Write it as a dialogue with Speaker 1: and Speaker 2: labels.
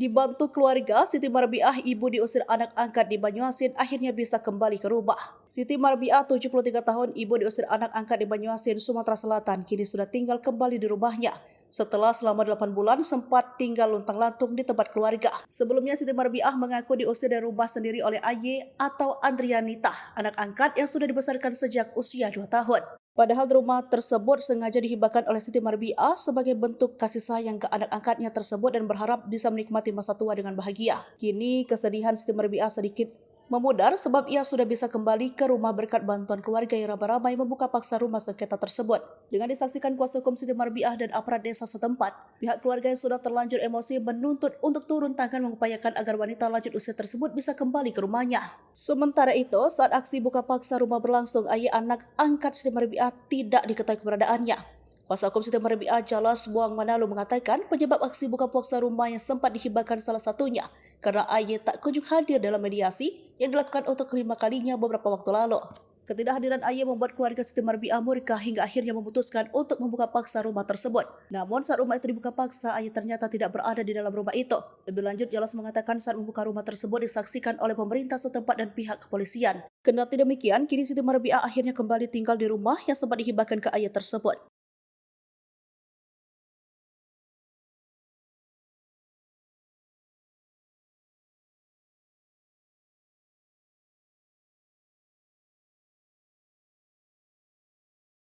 Speaker 1: Dibantu keluarga, Siti Marbiah, ibu diusir anak angkat di Banyuasin, akhirnya bisa kembali ke rumah. Siti Marbiah, 73 tahun, ibu diusir anak angkat di Banyuasin, Sumatera Selatan, kini sudah tinggal kembali di rumahnya. Setelah selama 8 bulan sempat tinggal luntang-lantung di tempat keluarga. Sebelumnya Siti Marbiah mengaku diusir dari rumah sendiri oleh Aye atau Andrianita, anak angkat yang sudah dibesarkan sejak usia 2 tahun. Padahal rumah tersebut sengaja dihibahkan oleh Siti Marbiah sebagai bentuk kasih sayang ke anak angkatnya tersebut dan berharap bisa menikmati masa tua dengan bahagia. Kini kesedihan Siti Marbiah sedikit memudar sebab ia sudah bisa kembali ke rumah berkat bantuan keluarga yang ramai-ramai membuka paksa rumah sengketa tersebut. Dengan disaksikan kuasa hukum Siti Marbiah dan aparat desa setempat, pihak keluarga yang sudah terlanjur emosi menuntut untuk turun tangan mengupayakan agar wanita lanjut usia tersebut bisa kembali ke rumahnya. Sementara itu, saat aksi buka paksa rumah berlangsung, ayah anak angkat Siti Marbiah tidak diketahui keberadaannya. Kuasa hukum Siti Marbiah Jalas Buang Manalo mengatakan penyebab aksi buka paksa rumah yang sempat dihibahkan salah satunya karena Aye tak kunjung hadir dalam mediasi yang dilakukan untuk kelima kalinya beberapa waktu lalu. Ketidakhadiran Aye membuat keluarga Siti Marbiah murka hingga akhirnya memutuskan untuk membuka paksa rumah tersebut. Namun saat rumah itu dibuka paksa, Aye ternyata tidak berada di dalam rumah itu. Lebih lanjut, Jalas mengatakan saat membuka rumah tersebut disaksikan oleh pemerintah setempat dan pihak kepolisian. Kendati demikian, kini Siti Marbiah akhirnya kembali tinggal di rumah yang sempat dihibahkan ke Aye tersebut.